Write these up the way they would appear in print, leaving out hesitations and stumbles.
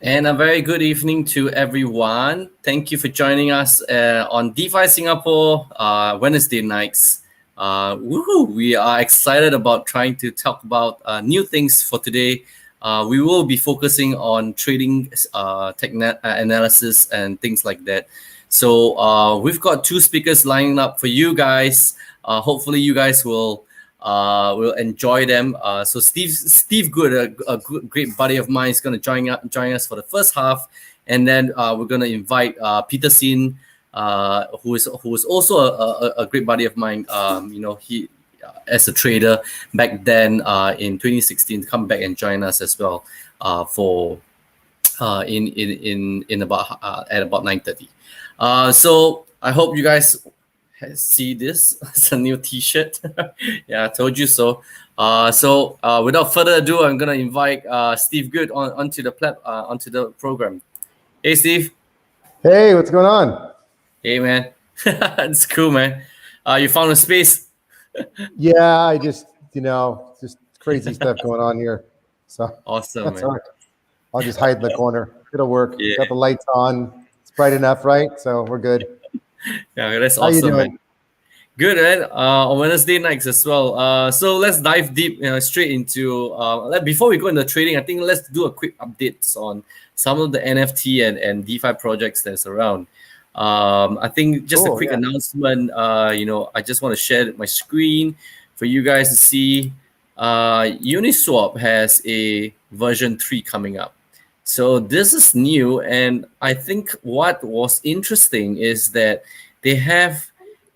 And a very good evening to everyone. Thank you for joining us on DeFi Singapore Wednesday nights. Woohoo! We are excited about trying to talk about new things for today. We will be focusing on trading analysis and things like that. So we've got two speakers lining up for you guys. Hopefully you guys will enjoy them. So Steve Good, a great buddy of mine, is going to join us for the first half, and then we're going to invite Peter Sin, who is also a great buddy of mine. He as a trader back then in 2016, come back and join us as well in about at about 9:30. So I hope you guys see this. It's a new T-shirt. Yeah, I told you so. So without further ado, I'm gonna invite Steve Good onto the program. Hey, Steve. Hey, what's going on? Hey, man. It's cool, man. You found a space. Yeah, I just crazy stuff going on here. So awesome, that's man. all right. I'll just hide in the corner. It'll work. Yeah. Got the lights on. It's bright enough, right? So we're good. Yeah, that's How you awesome, doing? man. Good, man. On Wednesday nights as well. So let's dive deep, straight into. Before we go into trading, I think let's do a quick updates on some of the NFT and DeFi projects that's around. I think just a quick announcement. I just want to share my screen for you guys to see. Uniswap has a version 3 coming up. So this is new, and I think what was interesting is that they have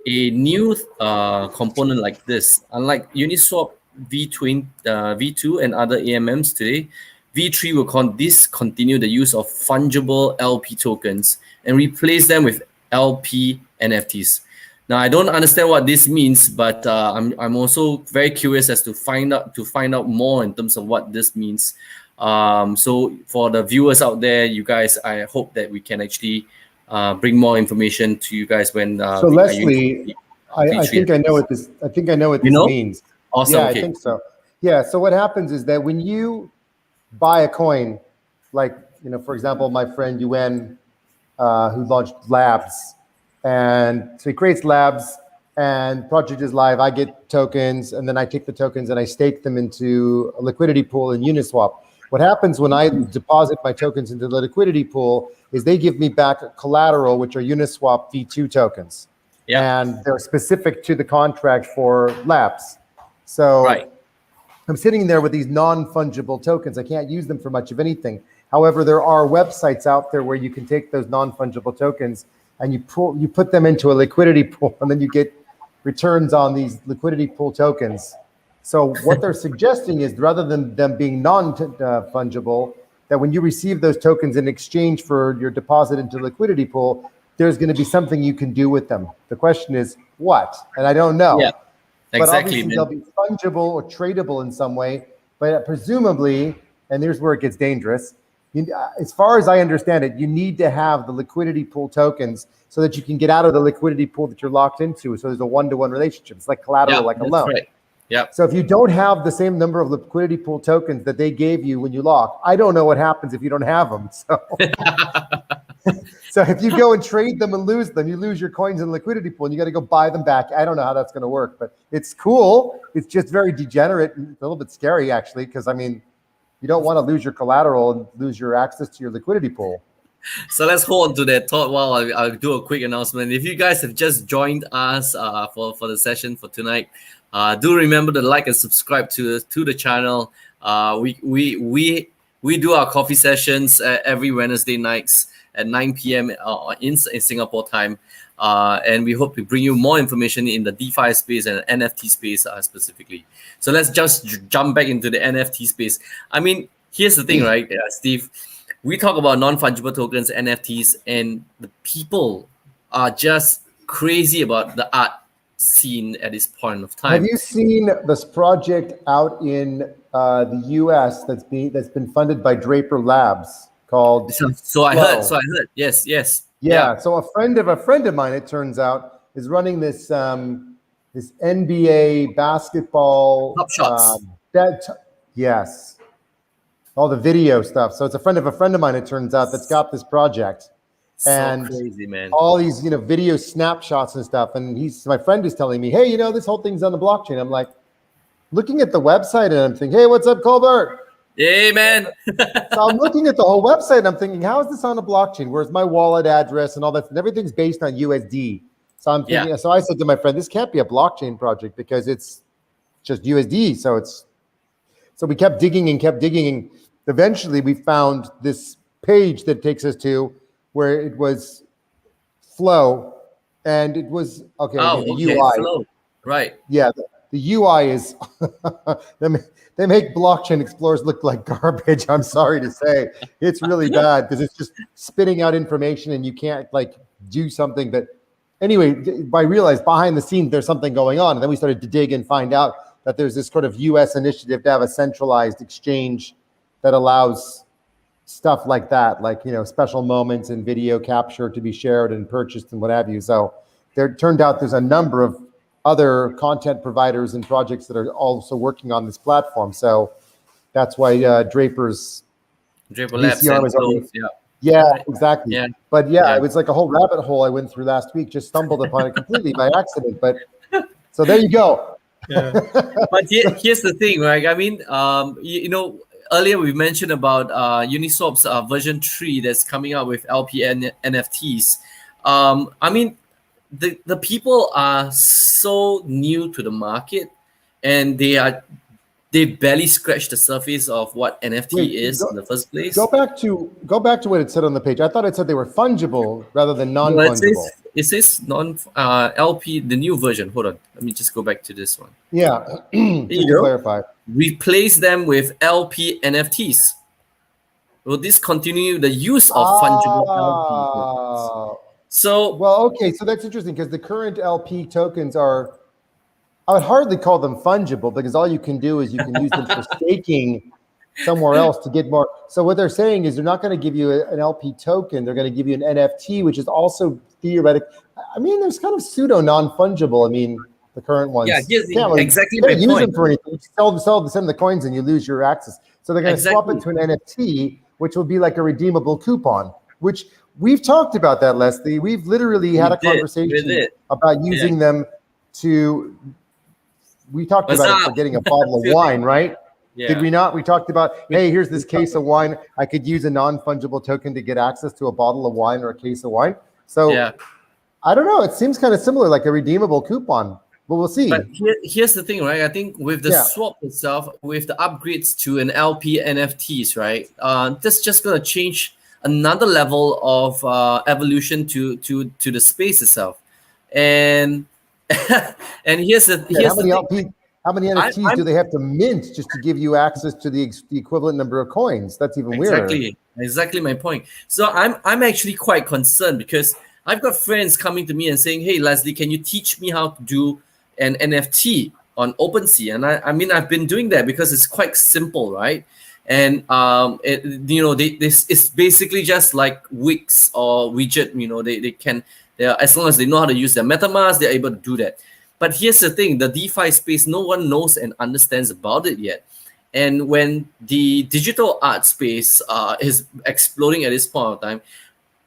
a new component like this. Unlike Uniswap V2 and other AMMs today, V3 will discontinue the use of fungible LP tokens and replace them with LP NFTs. Now, I don't understand what this means, but I'm also very curious as to find out more in terms of what this means. So for the viewers out there, you guys, I hope that we can actually bring more information to you guys when. So Leslie, I think I know what this. I think I know what this means. Awesome. Yeah, okay. I think so. Yeah. So what happens is that when you buy a coin, like for example, my friend UN, who launched Labs, and so he creates Labs, and project is live. I get tokens, and then I take the tokens and I stake them into a liquidity pool in Uniswap. What happens when I deposit my tokens into the liquidity pool is they give me back collateral, which are Uniswap V2 tokens. Yeah. And they're specific to the contract for Labs. So I'm sitting there with these non-fungible tokens. I can't use them for much of anything. However, there are websites out there where you can take those non-fungible tokens and you put them into a liquidity pool, and then you get returns on these liquidity pool tokens. So what they're suggesting is, rather than them being non-fungible, that when you receive those tokens in exchange for your deposit into liquidity pool, there's going to be something you can do with them. The question is what? And I don't know. Yeah, but exactly. Obviously they'll be fungible or tradable in some way. But presumably, and here's where it gets dangerous, as far as I understand it, you need to have the liquidity pool tokens so that you can get out of the liquidity pool that you're locked into. So there's a one-to-one relationship. It's like collateral, like a loan. Right. Yeah. So if you don't have the same number of liquidity pool tokens that they gave you when you lock, I don't know what happens if you don't have them. So, so if you go and trade them and lose them, you lose your coins in the liquidity pool and you got to go buy them back. I don't know how that's going to work, but it's cool. It's just very degenerate and a little bit scary, actually, because I mean, you don't want to lose your collateral and lose your access to your liquidity pool. So let's hold on to that thought while I'll do a quick announcement. If you guys have just joined us for the session for tonight, do remember to like and subscribe to the channel. We do our coffee sessions every Wednesday nights at 9 p.m. In Singapore time, and we hope to bring you more information in the DeFi space and NFT space specifically. So let's just jump back into the NFT space. I mean, here's the thing, right, Steve? We talk about non-fungible tokens, NFTs, and the people are just crazy about the art scene at this point of time. Have you seen this project out in the US that's been funded by Draper Labs called? So I heard. Yes. Yeah. So a friend of mine, it turns out, is running this this NBA basketball. Top Shots. Yes. all the video stuff. So it's a friend of mine, it turns out, that's got this project. So crazy, man. All these, video snapshots and stuff. And my friend is telling me, hey, this whole thing's on the blockchain. I'm like, looking at the website and I'm thinking, hey, what's up, Colbert? Hey, man. So I'm looking at the whole website and I'm thinking, how is this on a blockchain? Where's my wallet address and all that? And everything's based on USD. So I'm thinking, so I said to my friend, this can't be a blockchain project because it's just USD. So we kept digging and eventually we found this page that takes us to where it was Flow, and it was the UI. Flow. Right. Yeah, the UI is they make blockchain explorers look like garbage. I'm sorry to say, it's really bad because it's just spitting out information and you can't do something. But anyway, I realized behind the scenes there's something going on, and then we started to dig and find out that there's this sort of US initiative to have a centralized exchange that allows stuff like that, special moments and video capture to be shared and purchased and what have you. So there turned out there's a number of other content providers and projects that are also working on this platform. So that's why Draper Labs was always, exactly. Yeah. But it was like a whole rabbit hole I went through last week, just stumbled upon it completely by accident. But so there you go. But here's the thing, right? I mean, earlier we mentioned about Uniswap's version 3 that's coming out with LP NFTs. I mean, the people are so new to the market, and they barely scratched the surface of what NFT is in the first place. Go back to what it said on the page. I thought it said they were fungible rather than non-fungible. It says LP, the new version. Hold on, let me just go back to this one. Yeah, just to clarify. Replace them with LP NFTs. Will this continue the use of fungible LP? So so that's interesting because the current LP tokens are, I would hardly call them fungible because all you can do is you can use them for staking somewhere else to get more. So what they're saying is they're not going to give you an LP token. They're going to give you an NFT, which is also theoretic. I mean, there's kind of pseudo non-fungible. I mean, the current ones. Yeah, exactly. You can't use them for anything. You send the coins and you lose your access. So they're going to swap it to an NFT, which will be like a redeemable coupon, which we've talked about that, Leslie. We've literally had a conversation about using them to, we talked about it for getting a bottle of wine, right? Yeah. Did we not? We talked about, hey, here's this case of wine. I could use a non-fungible token to get access to a bottle of wine or a case of wine. So I don't know. It seems kind of similar, like a redeemable coupon. But we'll see. But here's the thing, right? I think with the swap itself, with the upgrades to an LP NFTs, right? That's just going to change another level of evolution to the space itself. And and here's the thing. How many NFTs do they have to mint just to give you access to the equivalent number of coins? That's even weirder. Exactly my point. So I'm actually quite concerned because I've got friends coming to me and saying, "Hey, Leslie, can you teach me how to do an NFT on OpenSea?" And I mean, I've been doing that because it's quite simple, right? And it's basically just like Wix or widget. They can, as long as they know how to use their MetaMask, they're able to do that. But here's the thing: the DeFi space, no one knows and understands about it yet. And when the digital art space is exploding at this point of time,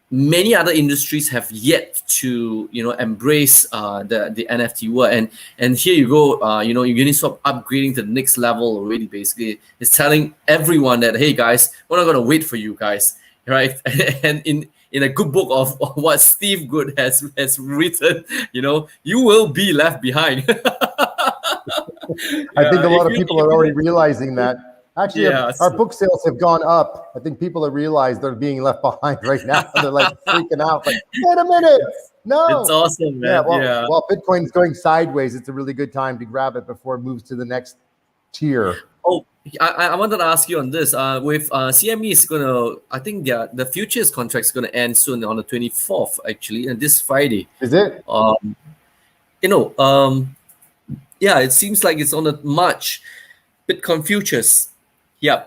many other industries have yet to embrace the NFT world, and here you go, Uniswap upgrading to the next level already. Basically, it's telling everyone that, hey guys, we're not going to wait for you guys, right? And in a good book of what Steve Good has written, you will be left behind. I think a lot of people are already realizing that. Actually, our book sales have gone up. I think people have realized they're being left behind right now. They're like freaking out. Like, wait a minute. No. It's awesome, man. Well, Bitcoin's going sideways. It's a really good time to grab it before it moves to the next tier. Oh, I wanted to ask you on this. With CME is going to, I think the futures contract is going to end soon on the 24th, actually, and this Friday. Is it? It seems like it's on the March Bitcoin futures. Yeah.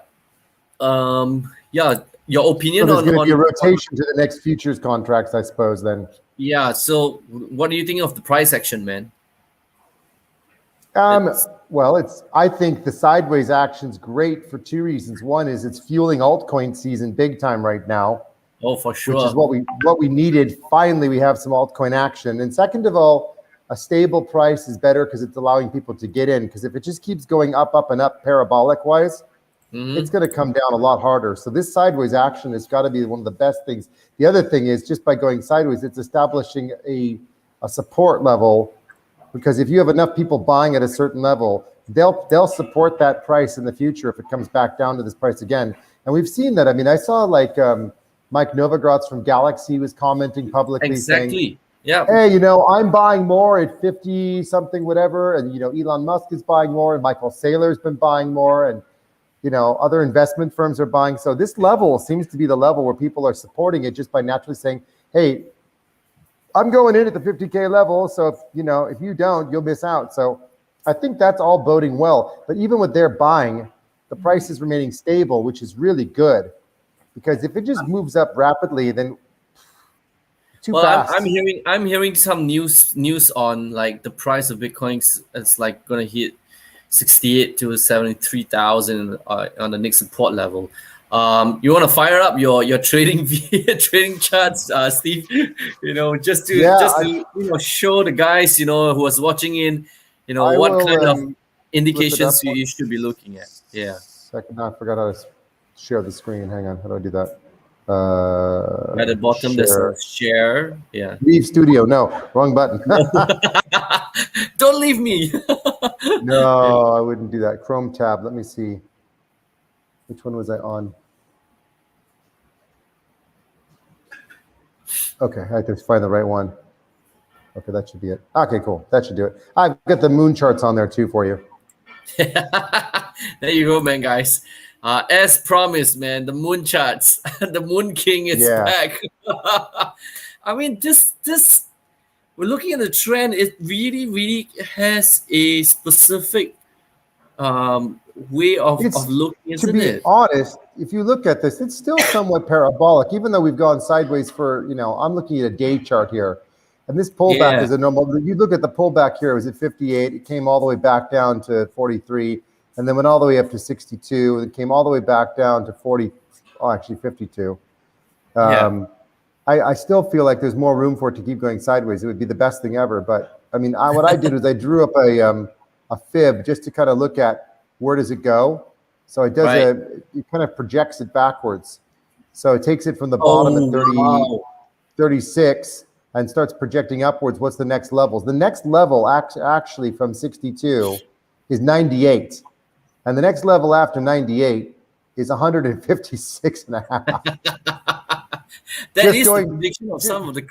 Your opinion so there's going to be a rotation to the next futures contracts, I suppose, then. Yeah. So what do you think of the price action, man? Well, I think the sideways action's great for two reasons. One is it's fueling altcoin season big time right now. Oh, for Which is sure. what we needed. Finally, we have some altcoin action. And second of all, a stable price is better because it's allowing people to get in. Because if it just keeps going up, up, and up parabolic wise, it's going to come down a lot harder. So this sideways action has got to be one of the best things. The other thing is just by going sideways, it's establishing a support level, because if you have enough people buying at a certain level, they'll support that price in the future if it comes back down to this price again. And we've seen that. I mean, I saw like Mike Novogratz from Galaxy was commenting publicly saying, yeah, hey, I'm buying more at 50 something, whatever. And, Elon Musk is buying more, and Michael Saylor's been buying more, and, other investment firms are buying. So this level seems to be the level where people are supporting it just by naturally saying, hey, I'm going in at the 50K level. So if you don't, you'll miss out. So I think that's all boding well. But even with their buying, the price is remaining stable, which is really good. Because if it just moves up rapidly, then fast. I'm hearing some news on like the price of Bitcoin is like gonna hit 68 to 73,000 on the next support level. You want to fire up your trading trading charts, Steve? Just to show the guys who was watching in, what kind of indications you should be looking at. Yeah. Second, I forgot how to share the screen. Hang on, how do I do that? At the bottom, there's a share. Yeah. Leave studio. No, wrong button. Don't leave me. No, I wouldn't do that. Chrome tab. Let me see. Which one was I on? Okay, I have to find the right one. Okay, that should be it. Okay, cool. That should do it. I've got the moon charts on there too for you. There you go, man, guys. As promised, man, the moon charts, the Moon King is back. I mean, this we're looking at the trend. It really, really has a specific way of looking, isn't it? To be honest, if you look at this, it's still somewhat parabolic, even though we've gone sideways for, I'm looking at a day chart here. And this pullback is a normal. You look at the pullback here, it was at 58. It came all the way back down to 43. And then went all the way up to 62, and it came all the way back down to 52. I still feel like there's more room for it to keep going sideways. It would be the best thing ever. But I mean, what I did was I drew up a fib just to kind of look at where does it go. So it does it kind of projects it backwards. So it takes it from the bottom at 36 and starts projecting upwards. What's the next levels? The next level actually from 62 is 98. And the next level after 98 is 156 and a half. That is the prediction of some of the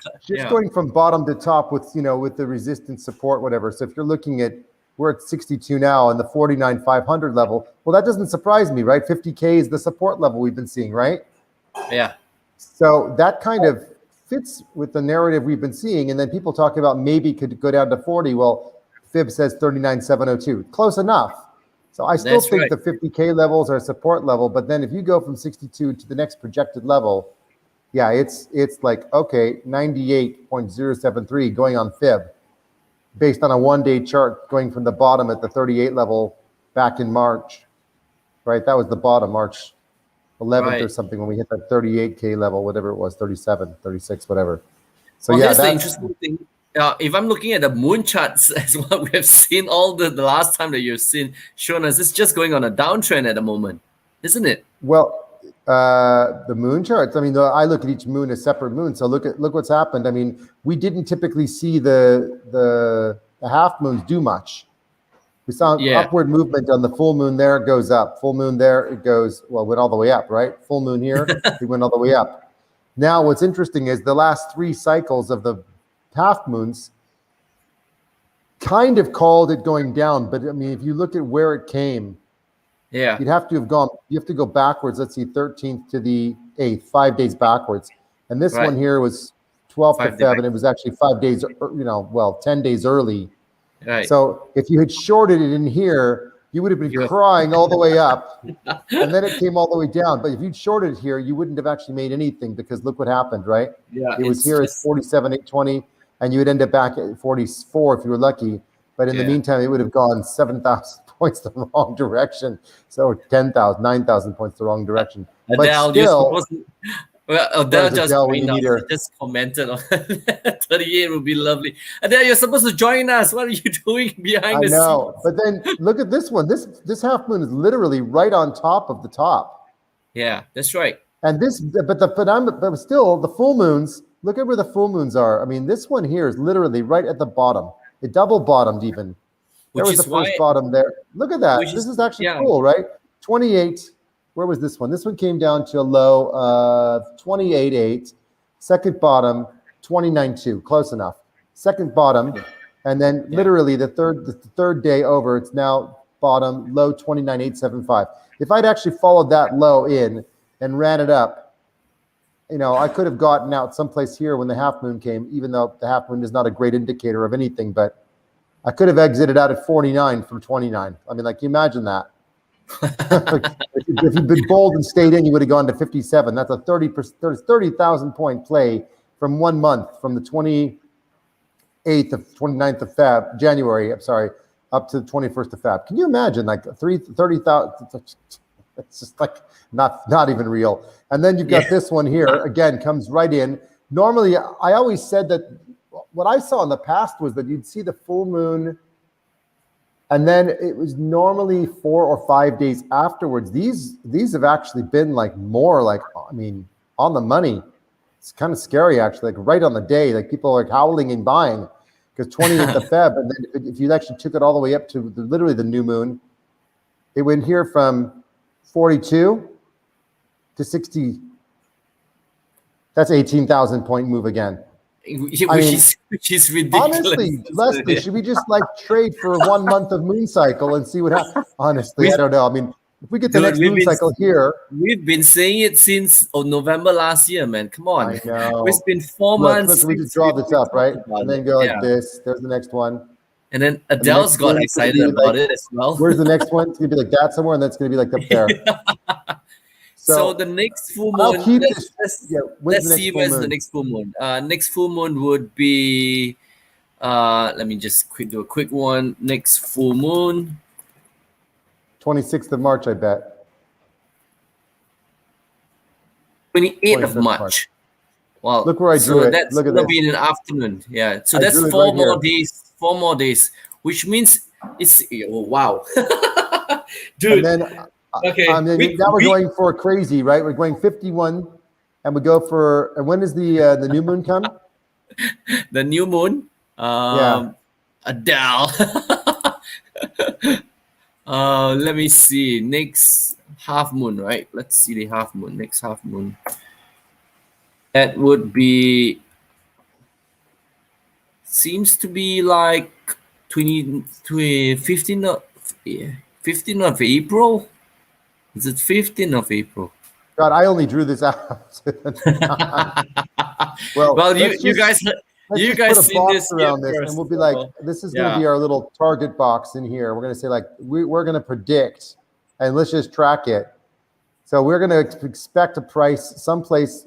going from bottom to top with with the resistance support, whatever. So if you're looking at, we're at 62 now and the 49,500 level, well, that doesn't surprise me, right? 50K is the support level we've been seeing, right? Yeah. So that kind of fits with the narrative we've been seeing. And then people talk about maybe could go down to 40. Well, Fib says 39,702. Close enough. So I still think the 50K levels are a support level, but then if you go from 62 to the next projected level, it's like, okay, 98.073 going on Fib based on a one-day chart going from the bottom at the 38 level back in March, right? That was the bottom, March 11th or something, when we hit that 38K level, whatever it was, 37, 36, whatever. So that's the interesting thing. If I'm looking at the moon charts as what we have seen all the last time that you've shown us, it's just going on a downtrend at the moment, isn't it? Well, the moon charts. I mean, I look at each moon as separate moon. So look what's happened. I mean, we didn't typically see the half moons do much. We saw upward movement on the full moon. There it goes up. Full moon there it goes. Well, it went all the way up, right? Full moon here, it went all the way up. Now, what's interesting is the last 3 cycles of the half moons kind of called it going down, but I mean, if you look at where it came, you'd have to have gone. You have to go backwards. Let's see, 13th to the 8th, 5 days backwards, and this one here was 12th of Feb, and it was actually 5 days. 10 days early. Right. So if you had shorted it in here, you would have been crying all the way up, and then it came all the way down. But if you'd shorted it here, you wouldn't have actually made anything, because look what happened, right? Yeah, it was here at 47,820. And you would end up back at 44 if you were lucky. But in the meantime, it would have gone 7,000 points the wrong direction. So 10,000, 9,000 points the wrong direction. Adele, but you're still, supposed to. Well, Adele just Adele when joined you us. need her? She just commented on 38 would be lovely. Adele, you're supposed to join us. What are you doing behind I the know. scenes? But then look at this one. This half moon is literally right on top of the top. Yeah, that's right. And this, but still the full moons. Look at where the full moons are. I mean, this one here is literally right at the bottom. It double bottomed even. There Which was the is why, first bottom there. Look at that. which This is, is actually yeah, cool, right? 28. Where was this one? This one came down to a low of 28.8. Second bottom, 29.2. Close enough. Second bottom, and then literally the third day over, it's now bottom low 29.875. If I'd actually followed that low in and ran it up, I could have gotten out someplace here when the half moon came, even though the half moon is not a great indicator of anything, but I could have exited out at 49 from 29. I mean, like, you imagine that. If you'd been bold and stayed in, you would have gone to 57. That's a 30,000 point play from 1 month, from the 29th of January, I'm sorry, up to the 21st of Feb. Can you imagine, like 30,000? It's just like not even real. And then you've got this one here, again, comes right in. Normally, I always said that what I saw in the past was that you'd see the full moon, and then it was normally 4 or 5 days afterwards. These have actually been like more like, I mean, on the money. It's kind of scary, actually, like right on the day. Like, people are like howling and buying because 28th of Feb. And then if you actually took it all the way up to literally the new moon, it went here from 42 to 60. That's 18,000 point move again. Which is ridiculous. Honestly, Leslie, should we just like trade for 1 month of moon cycle and see what happens? Honestly, I don't know. I mean, if we get the next moon cycle here. We've been saying it since November last year, man. Come on. I know. It's been 4 months. Look, we just draw this up, right? And then go like this. There's the next one. And then Adele's got excited about it as well. Where's the next one? It's going to be like that somewhere, and that's going to be like up there. So the next full moon, let's see where's the next full moon. Next full moon would be, let me just do a quick one. Next full moon. 26th of March, I bet. 28th of March. Wow. Look where I drew it. That's going to be in the afternoon. Yeah. So that's 4 more days. 4 more days, which means it's, wow. Dude. And then, now we're going for crazy, right? We're going 51, and we go for. And when does the new moon come? The new moon. Adele. Let me see. Next half moon, right? Let's see the half moon. Next half moon. That would be. Seems to be like 15 of April. Is it 15th of April? God, I only drew this out. well, you guys see this around this, and we'll be like, this is going to be our little target box in here. We're going to say, like, we're going to predict, and let's just track it. So we're going to expect a price someplace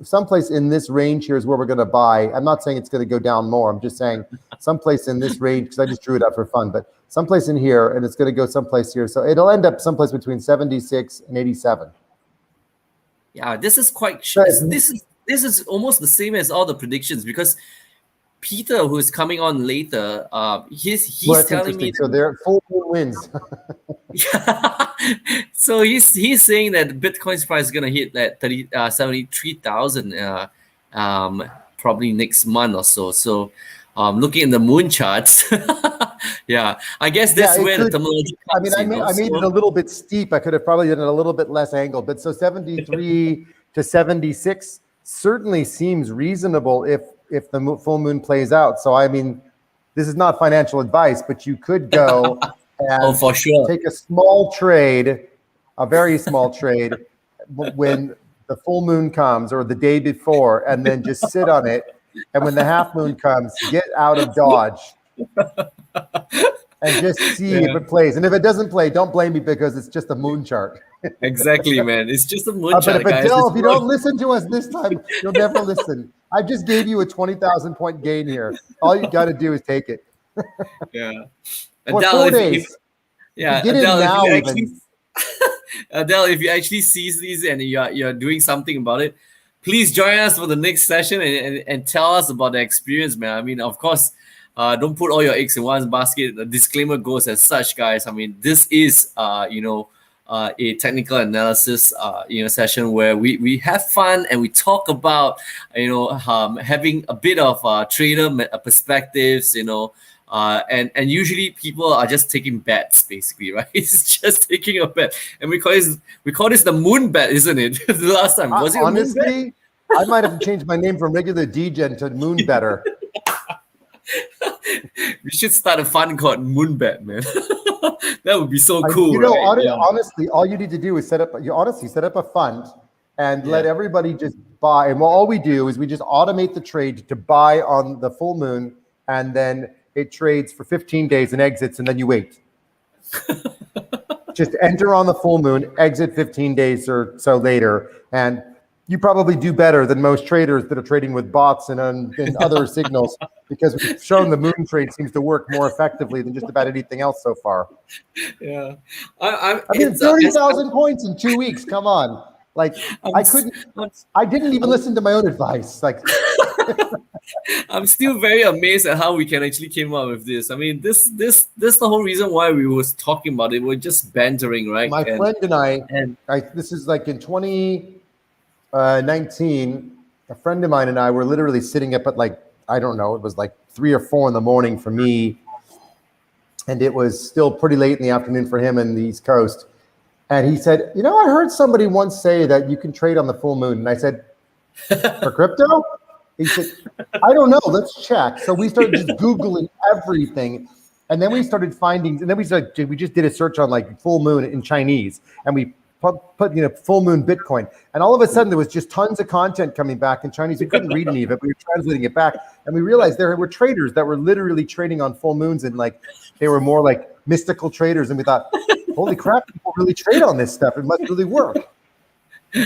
in this range here is where we're going to buy. I'm not saying it's going to go down more. I'm just saying someplace in this range, because I just drew it up for fun, but someplace in here, and it's going to go someplace here. So it'll end up someplace between 76 and 87. Yeah, this is quite. This is almost the same as all the predictions, because Peter, who is coming on later, he's telling me. So they're full moon wins. So he's saying that Bitcoin's price is gonna hit that 73,000 probably next month or so. So looking at the moon charts, I guess that's where the terminology comes I made it a little bit steep. I could have probably done it a little bit less angled, but so 73 to 76 certainly seems reasonable if the full moon plays out. So I mean, this is not financial advice, but you could go and for sure take a small trade, a very small trade, when the full moon comes or the day before, and then just sit on it. And when the half moon comes, get out of Dodge and just see if it plays. And if it doesn't play, don't blame me, because it's just a moon chart. Exactly, man. It's just a moon chart, but guys. Adele, if you don't listen to us this time, you'll never listen. I just gave you a 20,000 point gain here. All you got to do is take it. Yeah. For 4 days. Yeah, Get in Adele, if now, you even. actually Adele, if you actually sees these and you're doing something about it, please join us for the next session and tell us about the experience, man. I mean, of course, don't put all your eggs in one basket. The disclaimer goes as such, guys. I mean, this is a technical analysis session where we have fun and we talk about having a bit of trader perspectives, and usually people are just taking bets, basically, right? It's just taking a bet, and we call this the moon bet, isn't it? The last time was it a moon bet? Honestly, I might have changed my name from regular DGen to Moon Better. We should start a fund called moon bet, man. That would be so cool, You know, right? Yeah. honestly, all you need to do is set up a fund and let Yeah. everybody just buy. And all we do is we just automate the trade to buy on the full moon, and then it trades for 15 days and exits, and then you wait. Just enter on the full moon, exit 15 days or so later, and you probably do better than most traders that are trading with bots and other signals, because we've shown the moon trade seems to work more effectively than just about anything else so far. Yeah. I mean, 30,000 points in 2 weeks. Come on. Like, I didn't even listen to my own advice. Like, I'm still very amazed at how we can actually came up with this. I mean, this the whole reason why we was talking about it. We're just bantering, right? my friend and I, this is like in 2019, a friend of mine and I were literally sitting up at, like, I don't know, it was like 3 or 4 in the morning for me, and it was still pretty late in the afternoon for him in the East Coast. And he said, I heard somebody once say that you can trade on the full moon. And I said, for crypto? He said, I don't know. Let's check. So we started just Googling everything. And then we started finding, and then we just did a search on like full moon in Chinese. And we put full moon Bitcoin. And all of a sudden there was just tons of content coming back in Chinese. We couldn't read any of it. We were translating it back. And we realized there were traders that were literally trading on full moons, and like they were more like mystical traders. And we thought, holy crap, people really trade on this stuff. It must really work.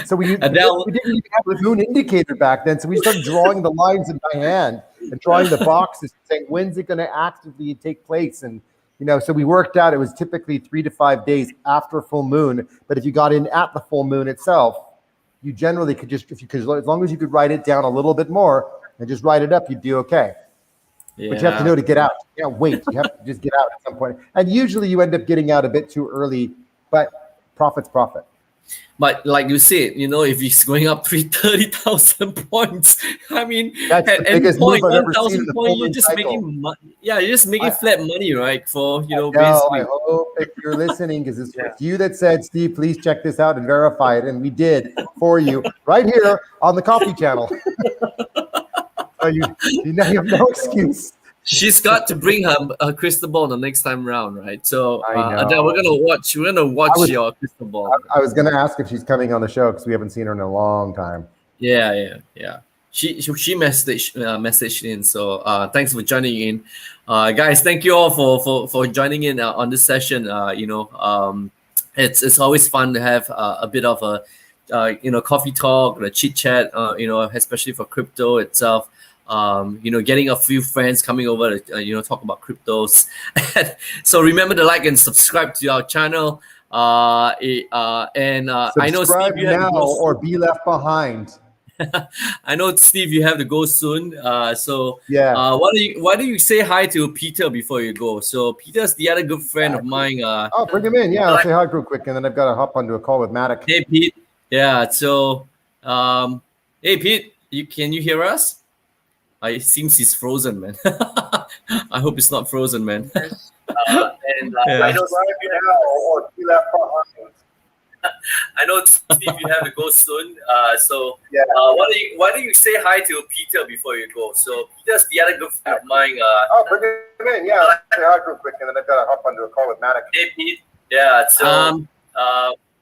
So we didn't even have the moon indicator back then. So we started drawing the lines in my hand and drawing the boxes, saying, when's it going to actively take place? And, so we worked out it was typically 3 to 5 days after full moon. But if you got in at the full moon itself, you generally could just, as long as you could write it down a little bit more and just write it up, you'd do okay. Yeah. But you have to know to get out. You can't wait. You have to just get out at some point. And usually you end up getting out a bit too early, but profit's profit. But like you said, if he's going up 30,000 points, I mean, that's at the any biggest point, move I've ever seen 1,000 in the points, full you're moon just cycle. making money. Yeah, you're just making flat money, right? For, basically. I hope if you're listening, because it's you that said, Steve, please check this out and verify it. And we did for you right here on the Coffee Channel. So you have no excuse. She's got to bring her crystal ball the next time round, right? So Adele, we're gonna watch your crystal ball. I was gonna ask if she's coming on the show because we haven't seen her in a long time. Yeah. She messaged in. So thanks for joining in, guys. Thank you all for joining in on this session. It's always fun to have a bit of a coffee talk, a chit chat. Especially for crypto itself. Getting a few friends coming over to talk about cryptos. So remember to like and subscribe to our channel. I know Steve, you have to go or be left behind. I know, Steve, you have to go soon. Yeah. Why do you say hi to Peter before you go? So Peter's the other good friend of mine. Bring him in. Yeah, I'll say hi real quick, and then I've got to hop onto a call with Matic. Hey, Pete. Yeah. So, hey, Pete, can you hear us? It seems he's frozen, man. I hope it's not frozen, man. I know I know, Steve, you have to go soon. Why don't you say hi to Peter before you go? So Peter's the other good friend of mine. Bring him in. Yeah, I'll say hi real quick, and then I've got to hop onto a call with Matic. Hey, Pete. Yeah. So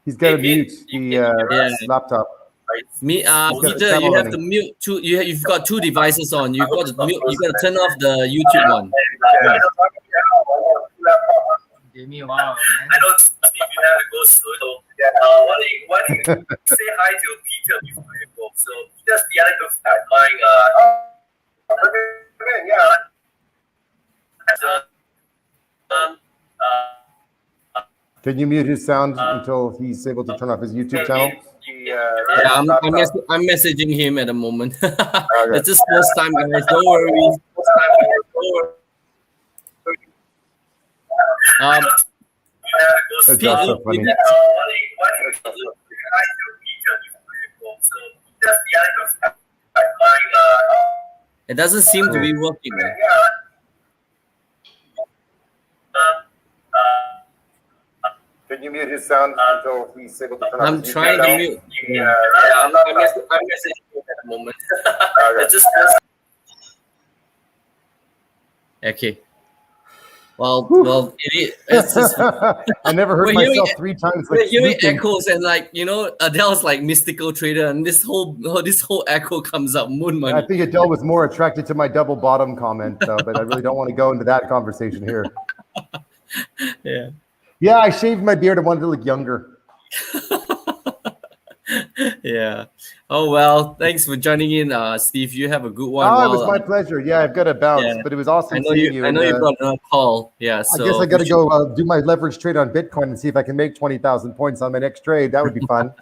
he's got to mute the laptop. Peter, you have to mute two. You've got two devices on. You've got to mute. You've got to turn off the YouTube one. Yeah. Give me a while, man. I know, Steve, you have to go soon. So, why don't you say hi to Peter before you go? So Peter's the other good friend of mine. Can you mute his sound until he's able to turn off his YouTube channel? Yeah, I'm messaging him at the moment. It's his first time, guys. Don't worry. That's so funny. It doesn't seem to be working. Man. Can you mute his sound until he's able to turn off I'm his YouTube trying to channel? mute. Yeah, I'm messaging him at the moment. It's his first. Okay. Well, it's just, I never heard myself 3 times. Like we're hearing sleeping. echoes and Adele's like mystical trader, and this whole echo comes up. Moon money. I think Adele was more attracted to my double bottom comment, but I really don't want to go into that conversation here. Yeah. Yeah, I shaved my beard. I wanted to look younger. Yeah. Oh well, thanks for joining in, Steve. You have a good one. Oh, it was my pleasure. Yeah, I've got to bounce, Yeah. but it was awesome seeing you. I know you got another call. Yeah. So I guess I got to go do my leverage trade on Bitcoin and see if I can make 20,000 points on my next trade. That would be fun.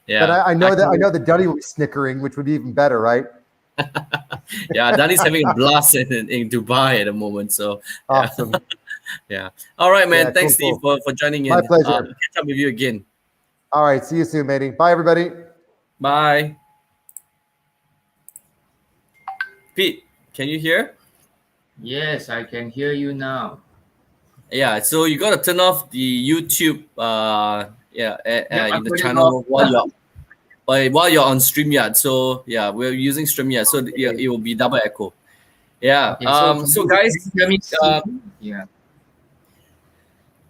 Yeah. But I know that Duddy will be snickering, which would be even better, right? Yeah, Danny's having a blast in Dubai at the moment. So awesome. Yeah. All right, man. Yeah, Thanks, cool. Steve, for joining in. My pleasure. Catch up with you again. All right. See you soon, matey. Bye, everybody. Bye. Pete, can you hear? Yes, I can hear you now. Yeah. So you gotta turn off the YouTube. In the channel while you're on StreamYard. So yeah, we're using StreamYard. So it will be double echo. Yeah. Okay, so guys. Yeah.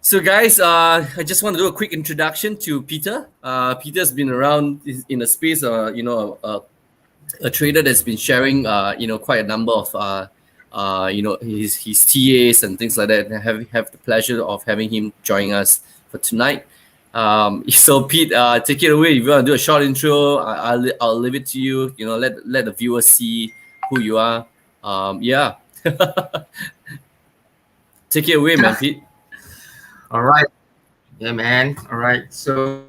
So guys, I just want to do a quick introduction to Peter. Peter's been around in the space, a trader that's been sharing, quite a number of, his TAs and things like that. And have the pleasure of having him join us for tonight. So Pete, take it away. If you want to do a short intro, I'll leave it to you. Let the viewers see who you are. Yeah. Take it away, man, Pete. All right. Yeah, man. All right. So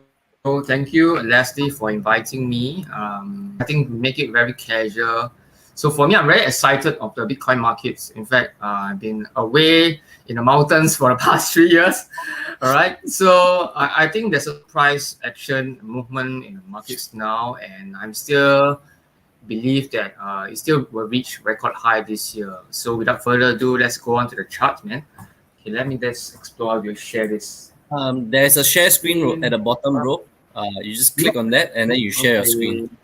thank you, Leslie, for inviting me. I think make it very casual. So for me, I'm very excited of the Bitcoin markets. In fact, I've been away in the mountains for the past 3 years. All right. So I think there's a price action movement in the markets now, and I'm still believe that it still will reach record high this year. So without further ado, let's go on to the chart, man. Okay, let me just explore. We'll share this. There's a share screen at the bottom row. You just click on that and then you share your screen.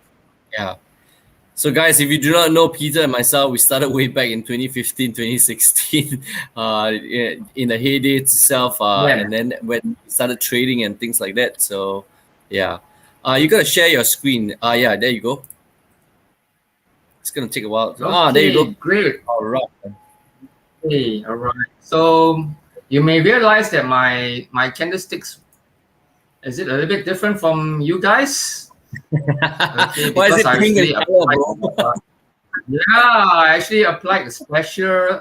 Yeah. So guys, if you do not know Peter and myself, we started way back in 2015, 2016, in the heyday itself, and then when we started trading and things like that. So yeah, you gotta share your screen. Yeah, there you go. It's gonna take a while. Okay, there you go. Great. All right. Okay, all right. So you may realize that my candlesticks is it a little bit different from you guys? Okay, why is it pink and color, bro? Yeah, I actually applied a special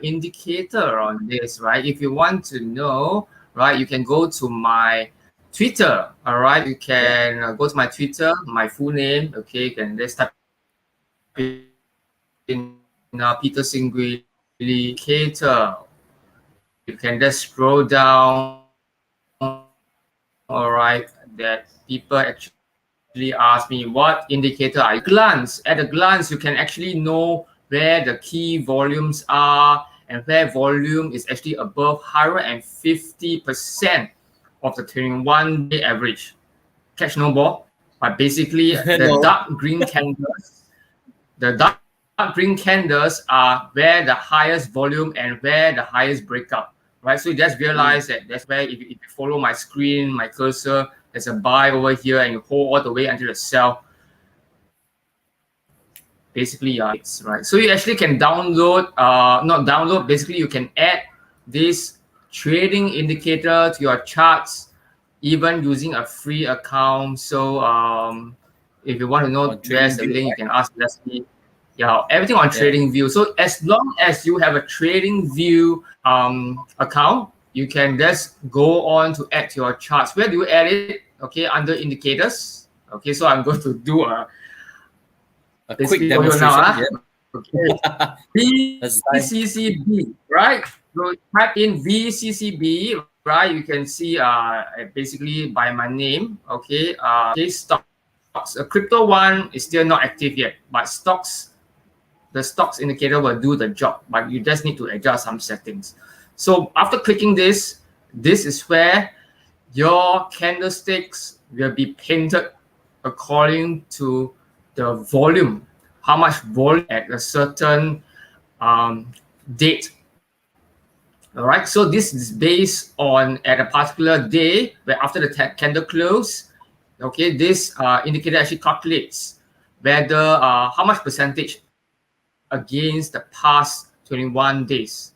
indicator on this, right? If you want to know, right, you can go to my Twitter. All right, you can go to my Twitter, my full name. Okay, you can just type in Peter Singuilli indicator. You can just scroll down. All right, that people actually ask me what indicator I glance. At a glance, you can actually know where the key volumes are and where volume is actually above 150% of the 21-day average. Catch no ball, but basically the dark green candles, are where the highest volume and where the highest breakout. Right, so you just realize that that's where if you follow my screen, my cursor, there's a buy over here, and you hold all the way until the sell. Basically, it's right. So you actually can download, not download. Basically, you can add this trading indicator to your charts, even using a free account. So if you want to know where's the link, you can ask Leslie. Yeah, everything on TradingView. So as long as you have a TradingView account, you can just go on to add to your charts. Where do you add it? Okay, under indicators. Okay, so I'm going to do a quick demonstration. now. Yeah. Okay. Let's dive. VCCB, right? So type in VCCB, right? You can see basically by my name. Okay, stocks. A crypto one is still not active yet, but the stocks indicator will do the job, but you just need to adjust some settings. So after clicking this is where your candlesticks will be painted according to the volume, how much volume at a certain date. All right, so this is based on at a particular day where after the candle close, okay, this indicator actually calculates whether how much percentage against the past 21 days.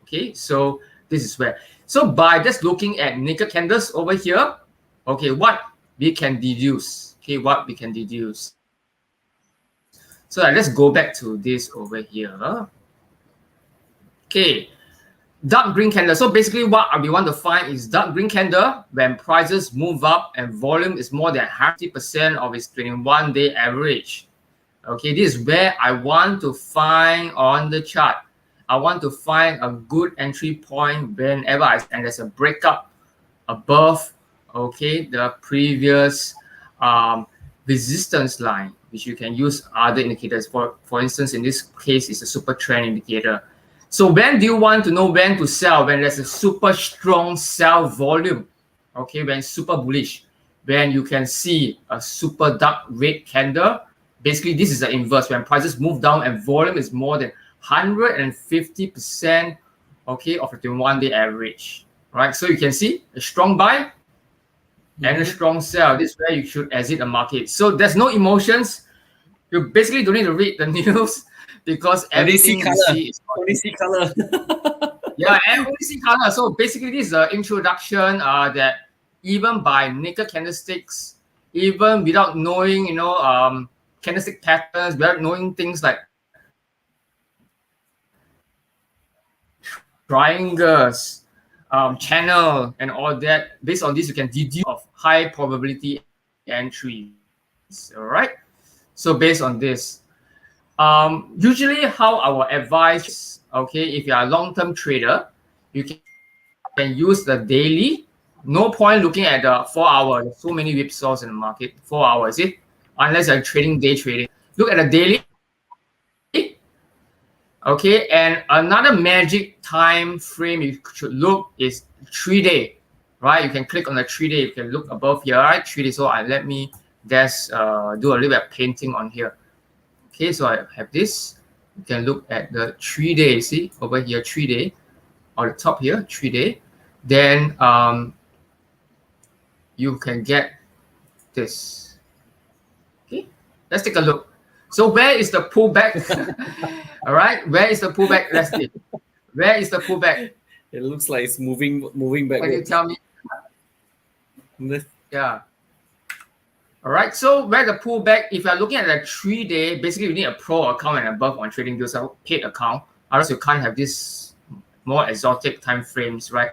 Okay, so this is where. So by just looking at naked candles over here, okay, what we can deduce. Okay, what we can deduce. So let's go back to this over here. Okay, dark green candle. So basically what we want to find is dark green candle when prices move up and volume is more than 50% of its 21-day average. Okay, this is where I want to find on the chart. I want to find a good entry point whenever and there's a breakup above, okay, the previous resistance line, which you can use other indicators. For instance, in this case, it's a super trend indicator. So when do you want to know when to sell? When there's a super strong sell volume, okay, when it's super bullish, when you can see a super dark red candle. Basically, this is the inverse. When prices move down and volume is more than 150%, okay, of the 21-day average, right? So you can see a strong buy and a strong sell. This is where you should exit the market. So there's no emotions. You basically don't need to read the news because everything you see is only see color. yeah, and only see color. So basically, this is an introduction that even by naked candlesticks, even without knowing, you know, candlestick patterns, without knowing things like triangles, channel, and all that. Based on this, you can deduce of high probability entries. All right. So based on this, usually how our advice, okay, if you are a long-term trader, you can use the daily. No point looking at the 4 hours. There's so many whipsaws in the market. 4 hours, see? Unless you're trading day trading. Look at the daily. Okay, and another magic time frame you should look is 3-day, right? You can click on the 3-day. You can look above here, right? 3-day. So let me just do a little bit of painting on here. Okay, so I have this. You can look at the 3-day. See over here, 3-day, on the top here, 3-day. Then you can get this. Okay, let's take a look. So where is the pullback? All right, where is the pullback, Leslie? Where is the pullback? It looks like it's moving back. Can you tell me? Yeah. All right, so where the pullback, if you're looking at the 3-day, basically you need a pro account and above on TradingView, a paid account. Otherwise you can't have this more exotic time frames, right?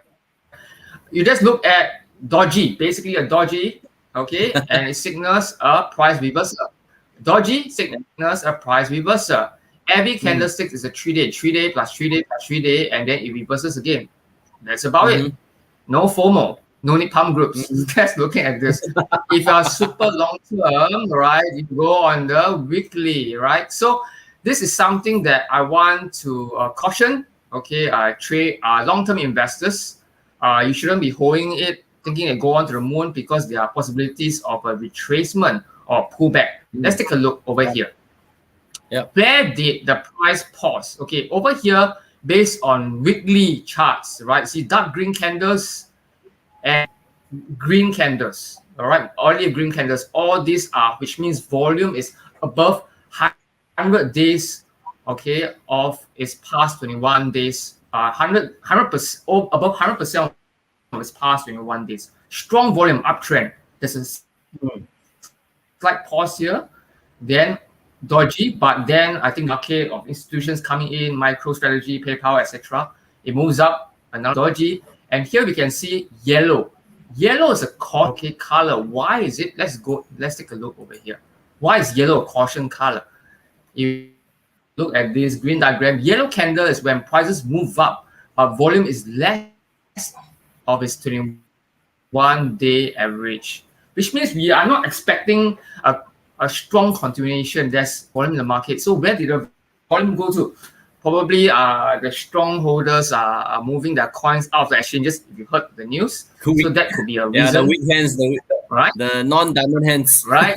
You just look at doji, basically a doji, okay, and it signals a price reversal. Doji signals a price reversal. Every candlestick is a 3-day, 3-day plus 3-day plus 3-day, and then it reverses again. That's about it. No FOMO, no need pump groups. Just looking at this. If you are super long term, right, you go on the weekly, right? So this is something that I want to caution. Okay, trade long term investors. You shouldn't be holding it, thinking it go on to the moon because there are possibilities of a retracement or pullback. Let's take a look over here. Yep. Where did the price pause? Okay, over here, based on weekly charts, right? See dark green candles and green candles, all right? Olive green candles, all these are, which means volume is above 100 days, okay, of its past 21 days, 100%, above 100% of its past 21 days. Strong volume uptrend. There's a slight pause here, then dodgy, but then I think market of institutions coming in, MicroStrategy, PayPal, etc. It moves up, another dodgy, And here we can see yellow. Yellow is a caution color. Why is it? Let's take a look over here. Why is yellow a caution color? You look at this green diagram. Yellow candle is when prices move up, but volume is less of its 21-day average, which means we are not expecting a strong continuation. There's volume in the market. So where did the volume go to? Probably the strong holders are moving their coins out of the exchanges, if you heard the news. So that could be a reason. Yeah, the weak hands, right? The non-diamond hands. Right?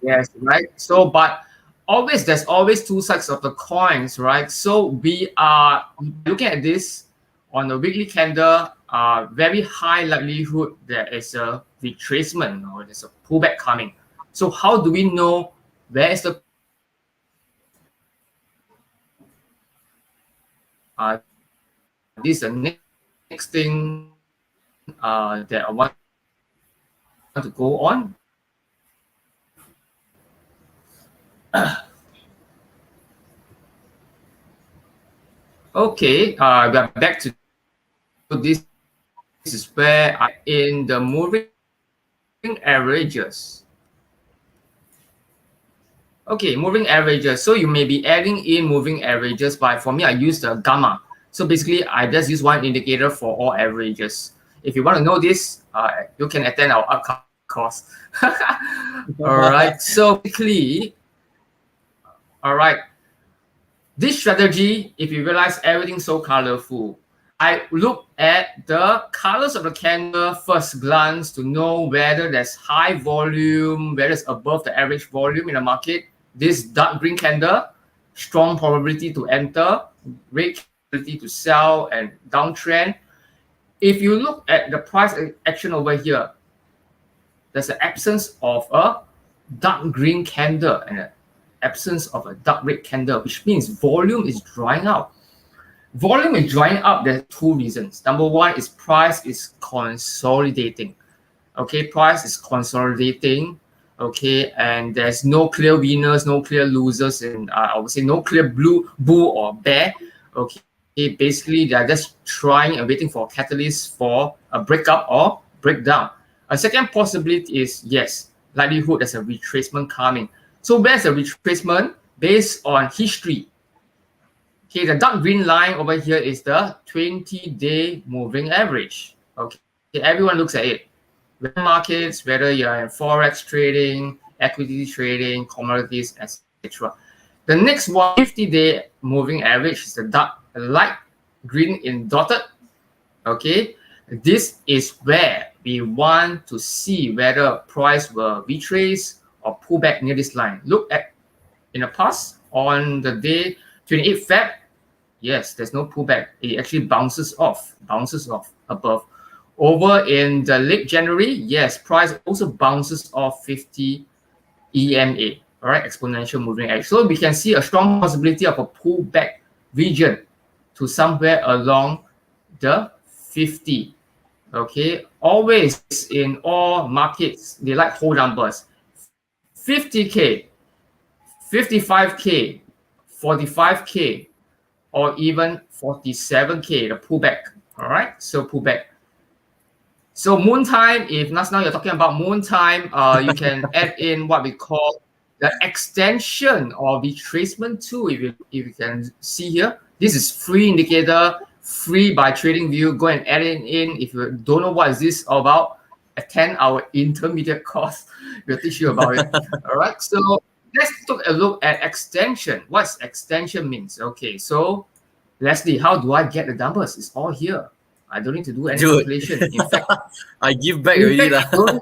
Yes, right. So, but there's always two sides of the coins, right? So we are looking at this on the weekly candle, very high likelihood there is a retracement or there's a pullback coming. So how do we know where is the this is the next thing that I want to go on. Okay, we are back to this. This is where in the moving averages. Okay, moving averages. So you may be adding in moving averages, but for me, I use the gamma. So basically, I just use one indicator for all averages. If you want to know this, you can attend our upcoming course. All right. So quickly, all right. This strategy, if you realize everything's so colorful, I look at the colors of the candle first glance to know whether there's high volume, whether it's above the average volume in the market. This dark green candle, strong probability to enter, red probability to sell, and downtrend. If you look at the price action over here, there's an absence of a dark green candle and an absence of a dark red candle, which means volume is drying out. Volume is drying up. There are two reasons. Number one is price is consolidating. Okay, price is consolidating. Okay, and there's no clear winners, no clear losers, and I would say no clear bull or bear. Okay, basically they're just trying and waiting for a catalyst for a breakup or breakdown. A second possibility is yes, likelihood there's a retracement coming. So where's the retracement? Based on history. Okay, the dark green line over here is the 20-day moving average. Okay, everyone looks at it. Markets, whether you're in forex trading, equity trading, commodities, etc. The next one, 50-day moving average, is the dark light green in dotted. Okay, this is where we want to see whether price will retrace or pull back near this line. Look at in the past on the day 28 Feb. Yes, there's no pullback. It actually bounces off above. Over in the late January, yes, price also bounces off 50 EMA, all right, exponential moving average. So we can see a strong possibility of a pullback region to somewhere along the 50. Okay, always in all markets, they like whole numbers. 50K, 55K, 45K, or even 47K, the pullback. All right, so pullback. So moon time, if now you're talking about moon time, you can add in what we call the extension or retracement tool. If you can see here, this is free indicator, free by TradingView. Go and add it in. If you don't know what is this all about, attend our intermediate course. We'll teach you about it. All right. So let's take a look at extension. What's extension means? Okay. So Leslie, how do I get the numbers? It's all here. I don't need to do any calculation. In fact, I give back already.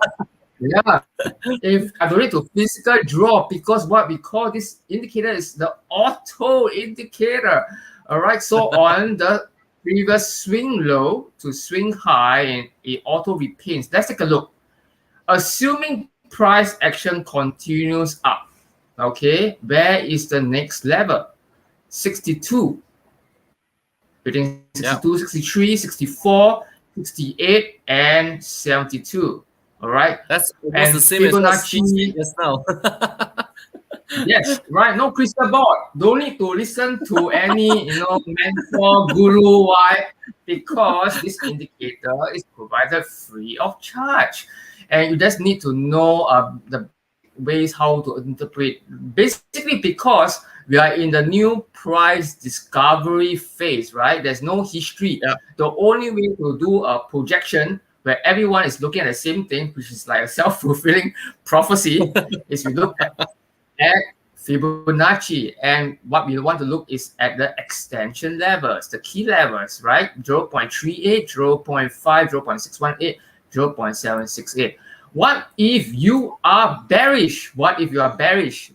Yeah. If I don't need to physical draw, because what we call this indicator is the auto indicator. All right. So on the previous swing low to swing high, and it auto repaints. Let's take a look. Assuming price action continues up, okay, where is the next level? 62. Between 62, 63, 64, 68, and 72. All right. That's almost the same as Fibonacci just now. Yes, right. No crystal ball. Don't need to listen to any, mentor, guru. Why? because this indicator is provided free of charge. And you just need to know the ways how to interpret. Basically, because we are in the new price discovery phase, right? There's no history. Yeah. The only way to do a projection where everyone is looking at the same thing, which is like a self-fulfilling prophecy, is we look at Fibonacci. And what we want to look is at the extension levels, the key levels, right? 0.38, 0.5, 0.618, 0.768. What if you are bearish? What if you are bearish?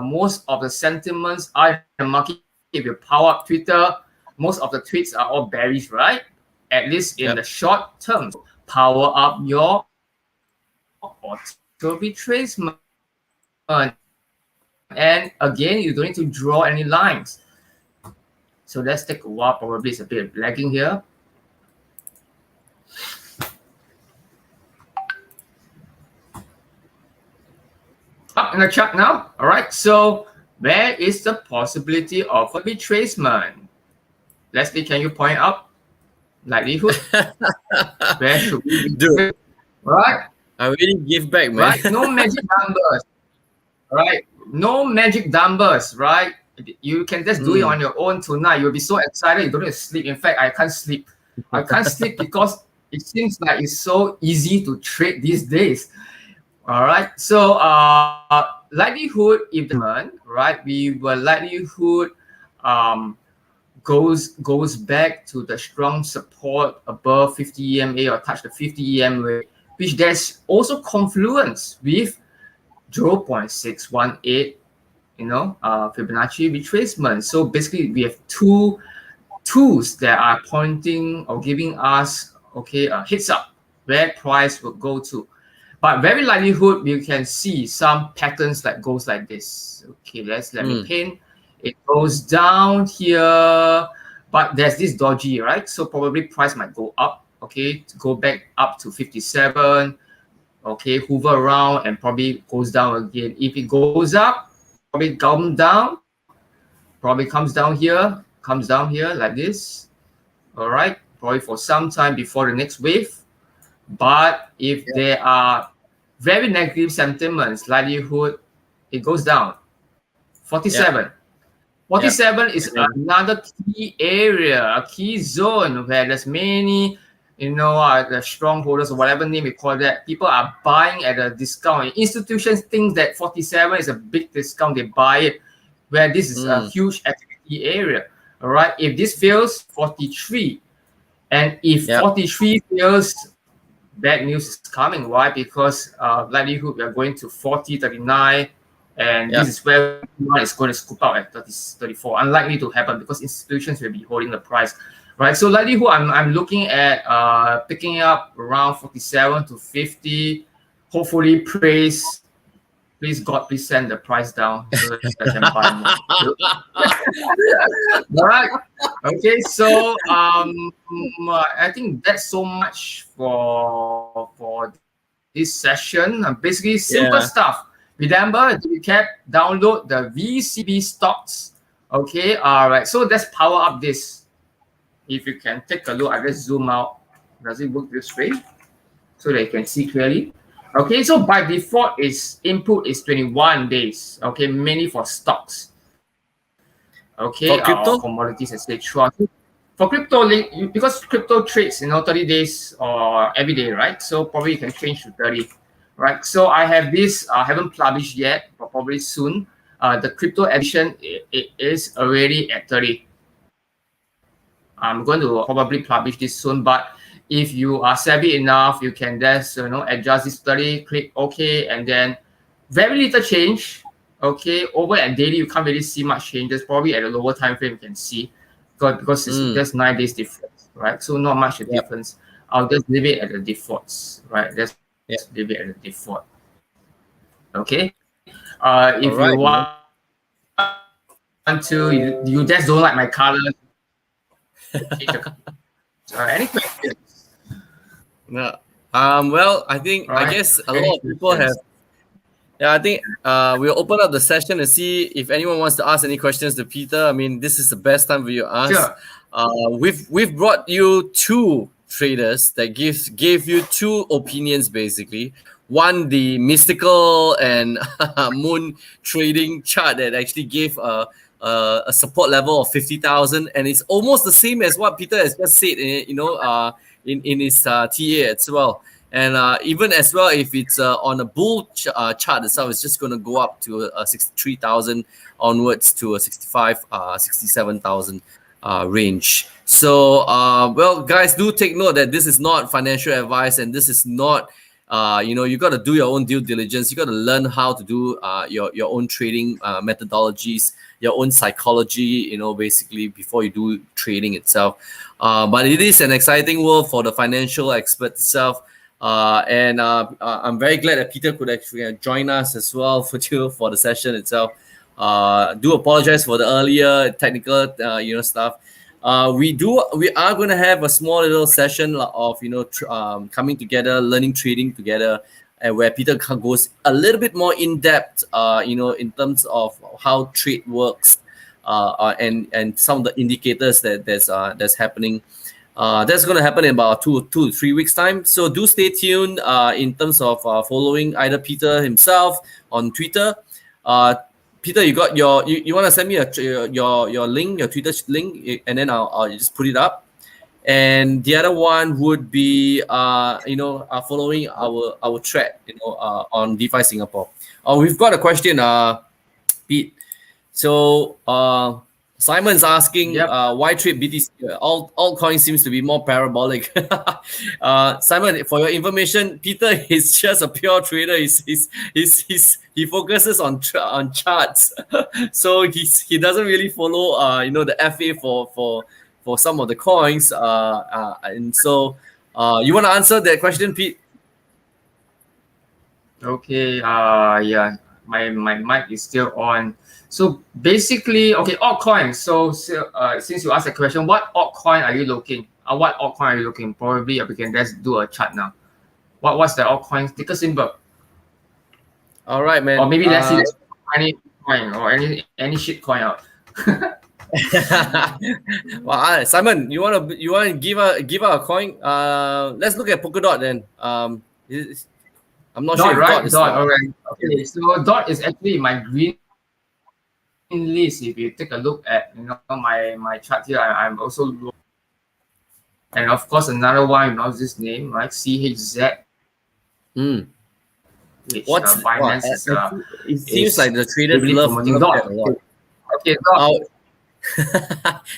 Most of the sentiments are in the market. If you power up Twitter, most of the tweets are all bearish, right? At least in the short term. Power up your auto retracement. And again, you don't need to draw any lines. So let's take a while. Probably it's a bit lagging here. Up in the chart now. All right. So where is the possibility of a retracement? Leslie, can you point out likelihood? Where should we be? Dude, right? I really give back, man. Right? No magic numbers. Right? No magic numbers, right? You can just do it on your own tonight. You'll be so excited. You don't need to sleep. In fact, I can't sleep. I can't sleep because it seems like it's so easy to trade these days. All right. So likelihood, if the demand, right, we will likelihood goes back to the strong support above 50 EMA or touch the 50 EMA, which there's also confluence with 0.618, Fibonacci retracement. So basically, we have two tools that are pointing or giving us a heads up where price will go to. But very likelihood, you can see some patterns that goes like this. Okay, let me paint. It goes down here, but there's this dodgy, right? So probably price might go up, to go back up to 57. Okay, hover around and probably goes down again. If it goes up, probably come down, probably comes down here like this. All right, probably for some time before the next wave. But if there are very negative sentiments, likelihood it goes down. 47. 47 is another key area, a key zone where there's many, the strongholders or whatever name we call that. People are buying at a discount. Institutions think that 47 is a big discount. They buy it, where this is a huge activity area. All right. If this fails, 43, and if 43 fails, bad news is coming. Why? Because likelihood we are going to 40, 39, and this is where one is going to scoop out at 30, 34. Unlikely to happen because institutions will be holding the price, right? So likelihood I'm looking at picking up around 47 to 50. Hopefully, please God, please send the price down so that I can buy more. All right. Okay. So I think that's so much for this session. Basically, simple stuff. Remember, to recap, download the VCB stocks. Okay. All right. So let's power up this. If you can take a look, I just zoom out. Does it work this way so that you can see clearly? Okay, so by default, its input is 21 days. Okay, mainly for stocks. Okay, for crypto, commodities, etc. For crypto, because crypto trades, 30 days or every day, right? So probably you can change to 30, right? So I have this. I haven't published yet, but probably soon. The crypto edition it is already at 30. I'm going to probably publish this soon, but if you are savvy enough, you can just adjust this 30, click OK, and then very little change. Okay, over at daily you can't really see much changes. Probably at a lower time frame you can see, because it's just 9 days difference, right? So not much a difference. I'll just leave it at the defaults, right? Just leave it at the default. Okay. If you want to, you just don't like my colors. Any questions? No. Well, I think I guess a lot of people have. Yeah, I think we'll open up the session and see if anyone wants to ask any questions to Peter. I mean, this is the best time for you to ask. Sure. we've brought you two traders that gave you two opinions basically. One, the mystical and moon trading chart that actually gave a support level of 50,000, and it's almost the same as what Peter has just said. In his TA as well. And even as well, if it's on a bull chart itself, it's just going to go up to 63,000 onwards to a 65, 67,000 range. So, well, guys, do take note that this is not financial advice, and this is not, you got to do your own due diligence. You got to learn how to do your own trading methodologies, your own psychology, basically before you do trading itself. But it is an exciting world for the financial expert itself. And I'm very glad that Peter could actually join us as well for the session itself. Do apologize for the earlier technical stuff. We are going to have a small little session of coming together, learning trading together, and where Peter goes a little bit more in depth, in terms of how trade works, and some of the indicators that's happening. That's going to happen in about 2 to 3 weeks time. So do stay tuned in terms of following either Peter himself on Twitter. Peter, you got you want to send me your link, your Twitter link, and then I'll just put it up. And the other one would be following our thread on DeFi Singapore. We've got a question, Pete. So Simon's asking, why trade BTC? All coins seems to be more parabolic. Simon, for your information, Peter is just a pure trader. He focuses on charts, so he doesn't really follow the FA for some of the coins. And so you want to answer that question, Pete? Okay. Yeah. My mic is still on. So basically, okay, altcoin. So since you asked the question, what altcoin are you looking? What altcoin are you looking? Probably we can just do a chart now. What's the altcoin ticker symbol? All right, man. Or maybe let's see any coin or any shit coin out. Well, Simon, you want to give out a coin? Let's look at Polkadot then. I'm not sure. Right? Dot. All right. Okay. So Dot is actually my green list. If you take a look at my chart here, I'm also low. And of course another one, this name, right? CHZ. Which what's Binance is, it seems like the traders love that a lot. Okay, Dot.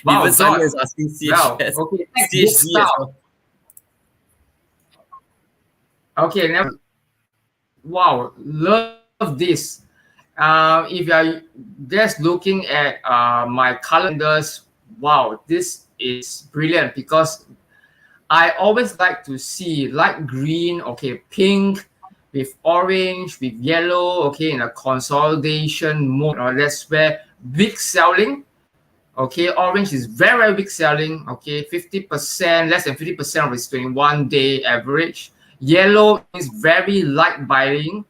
Wow, even Simon is asking CHZ. Wow. Okay, CHZ as well. Okay, now, wow, love this. If you are just looking at my calendars, wow, this is brilliant because I always like to see light green, okay, pink with orange, with yellow, okay, in a consolidation mode. That's where big selling. Okay, orange is very, very big selling. Okay, 50%, less than 50% of its 21-day average. Yellow is very light buying.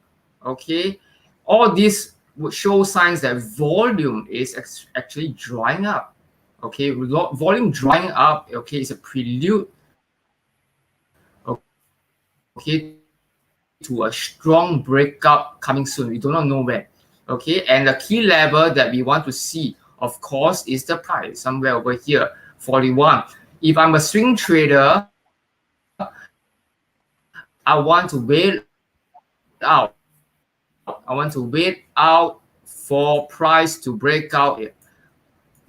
Okay, all these would show signs that volume is actually drying up. Okay, volume drying up. Okay, is a prelude. Okay, to a strong breakout coming soon. We do not know when. Okay, and the key level that we want to see, of course, is the price somewhere over here, 41. If I'm a swing trader, I want to wait out. I want to wait out for price to break out here.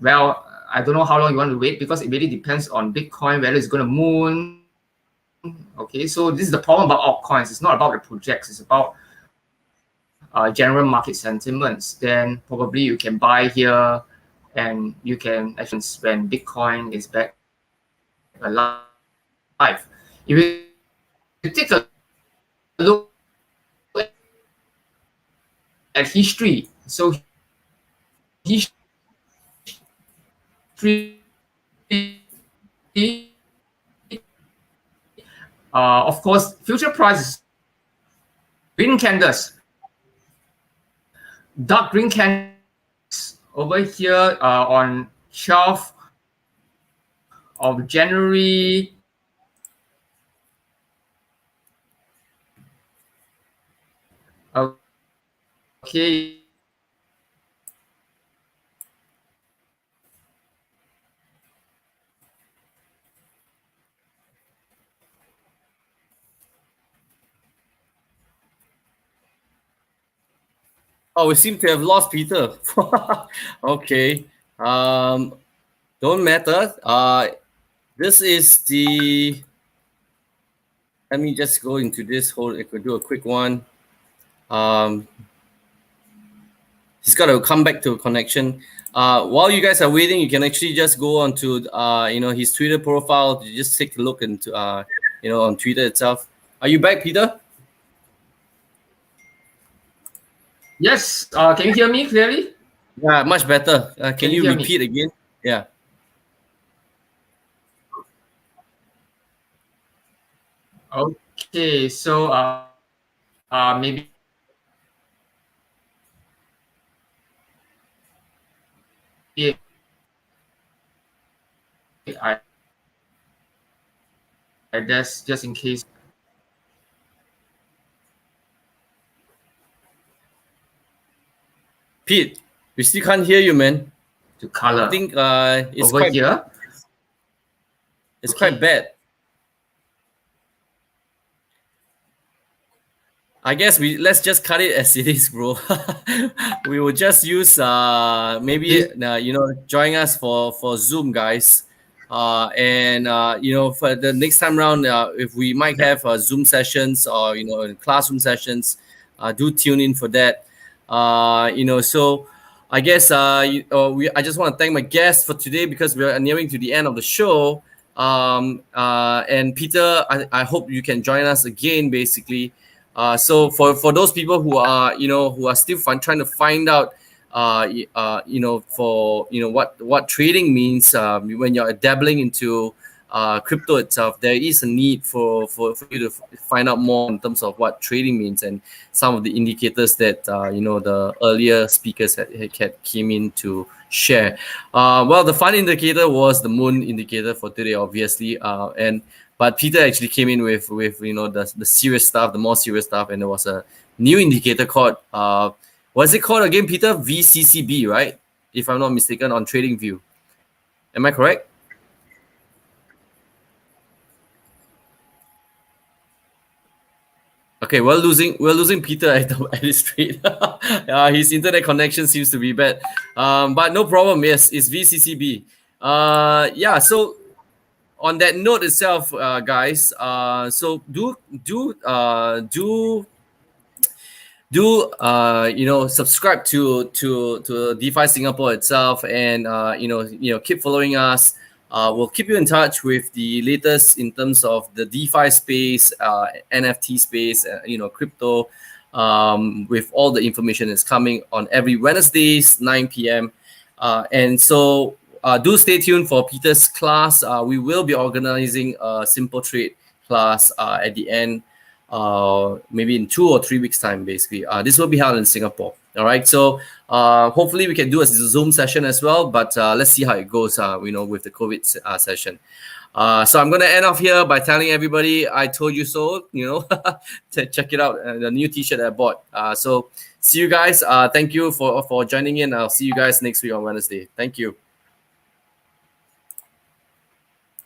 Well, I don't know how long you want to wait because it really depends on Bitcoin, whether it's going to move. Okay, so this is the problem about altcoins. It's not about the projects. It's about general market sentiments. Then probably you can buy here, and you can actually when Bitcoin is back alive. If you take a look at history, so history. Of course, future prices, green candles, dark green candles over here on shelf of January. Okay. Oh, we seem to have lost Peter. Okay. Don't matter. This is the. Let me just go into this whole. I could do a quick one. He's got to come back to a connection. While you guys are waiting, you can actually just go onto his Twitter profile to just take a look into on Twitter itself. Are you back, Peter? Yes. Can you hear me clearly? Yeah, much better. Can you hear repeat again? Yeah. Okay. So maybe I just in case. Pete, we still can't hear you, man. To color. I think it's over quite here. It's quite bad. I guess let's just cut it as it is, bro. We will just use maybe join us for Zoom, guys. And for the next time around, if we might have Zoom sessions or classroom sessions, do tune in for that. So I guess I just want to thank my guests for today because we are nearing to the end of the show. And Peter, I hope you can join us again, basically. So for those people who are still trying to find out what trading means when you're dabbling into crypto itself, there is a need for you to find out more in terms of what trading means and some of the indicators that the earlier speakers had came in to share. Well, the fun indicator was the moon indicator for today, obviously, but Peter actually came in with the serious stuff, the more serious stuff, and there was a new indicator called what's it called again, Peter? VCCB, right? If I'm not mistaken, on TradingView. Am I correct? Okay, we're losing Peter at this rate. His internet connection seems to be bad. But no problem. Yes, it's VCCB. So on that note itself, guys, so do subscribe to DeFi Singapore itself, and keep following us. We'll keep you in touch with the latest in terms of the DeFi space, NFT space, crypto, with all the information that's coming on every Wednesdays 9 p.m. And so do stay tuned for Peter's class. We will be organizing a simple trade class at the end, maybe in 2 or 3 weeks time. Basically, this will be held in Singapore. All right, so hopefully we can do a Zoom session as well, but let's see how it goes with the COVID session. So I'm going to end off here by telling everybody I told you so, to check it out, the new t-shirt I bought. So see you guys. Thank you for joining in. I'll see you guys next week on Wednesday. Thank you.